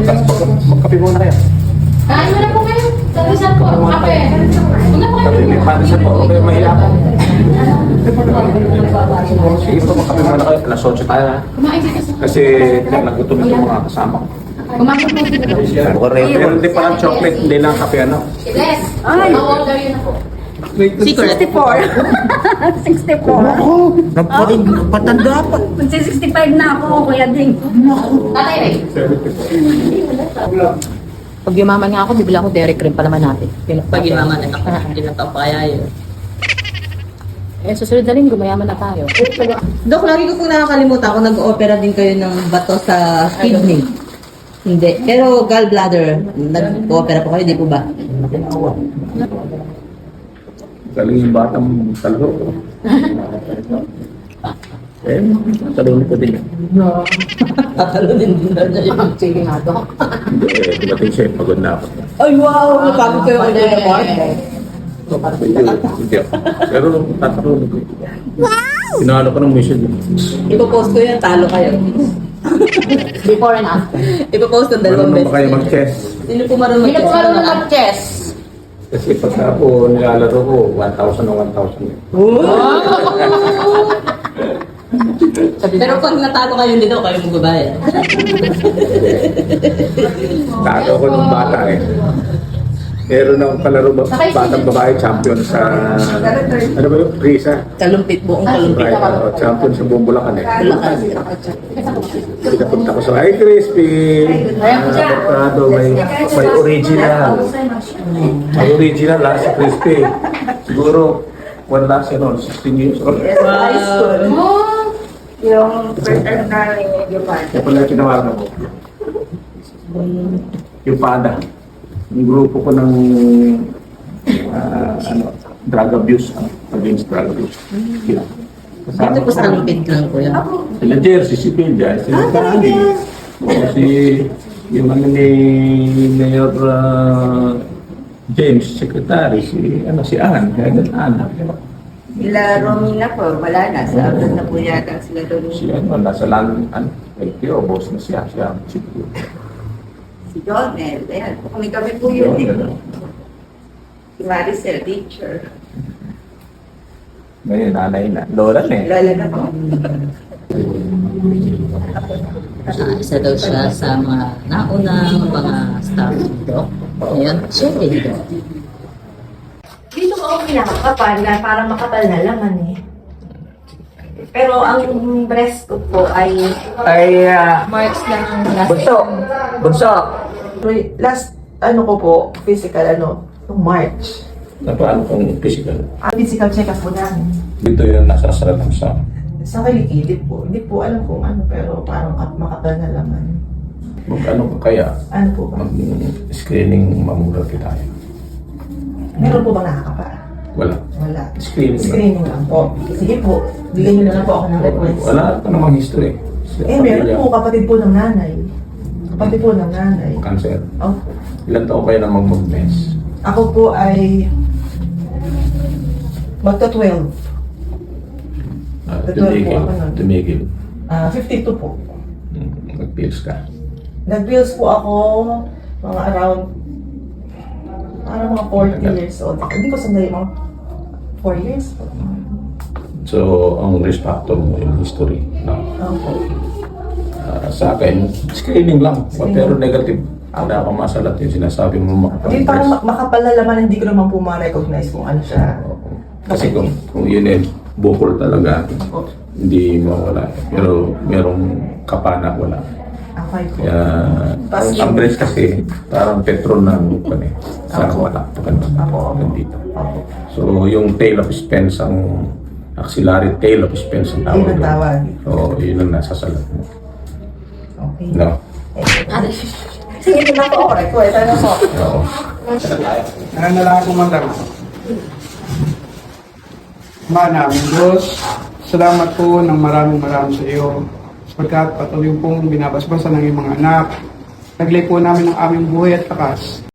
Magkape muna kayo. Kain mo na po kayo. Sabisan po. Kape. Una po kayo. Kape, panisan po. Okay, mahirapan. Sige po, magkape muna kayo. Alas 8 tayo ha. Kumain dito sa... Kasi nagutom itong mga kasama ko. Kumain po dito. Pero hindi pa ng chocolate, hindi lang kape ano. Yes. Ay. Order yun na po. 64. 64. Patanda pa. Magsi-65 na ako, Kuya Ding. Tatay Ray. Pag yumaman nga ako, bibila ako dairy cream pa naman natin. Pag yumaman na ako, hindi na tao pa kaya yun. Eh, susunod na linggo, mayaman na tayo. Dok, lagi ko po nakakalimutan kung nag-opera din kayo ng bato sa kidney. Hindi. Pero gallbladder, nag-opera po kayo, di po ba? Galing yung batang talho. Eh, talho ko din. Tatalunin din na niya yun. Sige nga, Dok. Hindi, dumating siya, pagod na ako. Ay, wow! Napagod kayo kayo na part. Hindi ako. Pero tatalho ko. Wow! Pinalo ko ng mission. Ipopost ko yan, talo kayo. Before and after. Ipopost ko dalawang Marunong ba kayo beses. mag-chess? Sino po marunong Hindi ko marunong mag-chess. Kasi pagka po nilalaro ko, 1,000 na 1,000. Pero pag natalo kayo dito, kayo magbabayad. Talo ko nung bata eh. Meron ng palaro batang babae champion sa, ano ba yung Risa? Kalumpit, buong kalumpit. Right, champion sa buong Bulacan eh. Bulacan. Pinapunta ko sa Ay Crispy. Avocado, may original. May original lang sa Crispy. Siguro, wala siya noon, 16 years old. Oh. Yung first time na yung part. Kaya pala tinawagan ko. Yung PADA. Yung grupo ko ng drug abuse, against drug abuse. Yeah. Dito po sa kalumpit lang po yan. Sila Jersey, si Pilda, sila Kani. Si yung ano ni Mayor James, secretary, si Ann, kaya Ann. Sila Romina po, wala na. Sa abroad na po yata sila doon. Si nasa land, LTO, boss na siya si Si Jonel, ayan. Kami po yun. Si Maricel, teacher. Ngayon, nanay na. Lola na eh. Lala na po. Isa daw siya sa mga naunang mga staff dito. Ngayon, siya dito. Dito ko ako pinakakapal na para makapal na laman eh. Pero ang breast ko po ay Marks lang last Bunso. Last, ano ko po, physical, yung March. Na paano kung physical? Physical check-up po namin. Dito yung nasasalat ng sa Sa kilikili po. Hindi po alam kung ano, pero parang makapal na laman. magkano ka kaya Ano po ba? mag-screening mamurati tayo. Meron po bang nakakapa? Wala. Wala. Screening lang. Screening lang po. Sige po, bigyan niyo na lang po ako ng request. Wala pa namang history. Meron po, kapatid po ng nanay. Kapatid po ng nanay. Cancer. Oh, Ilan taon kayo na mag-mes? ako po ay magta-12. Tumigil. Tumigil. 52 po. Nag-pills ka. Nag-bills po ako mga around parang mga 40 years old. Hindi ko sandali mga 4 years po. So, ang risk factor mo yung history. No? Opo. Sa akin, screening lang. Pero negative. Wala akong masalat yung sinasabi mo Hindi parang makapal na laman, hindi ko naman po ma-recognize kung ano siya. Kasi kung yun eh, bukol talaga, hindi mawala. Pero merong kapana, wala. Okay po. Kaya, ang breast kasi, parang petrol na ano eh. Sa mata. Nandito. So, yung tail of Spence, ang axillary tail of Spence ang tawag. Yun ang tawag. So, yun ang nasa salat mo. Okay. No? Sige, ito na po. Correct ko. Ito na po. Oo. Nananalangin ko man lang. Ama namin Diyos, salamat po ng maraming sa iyo sapagkat patuloy pong binabasbasan ng iyong mga anak. Naglay po namin ang aming buhay at lakas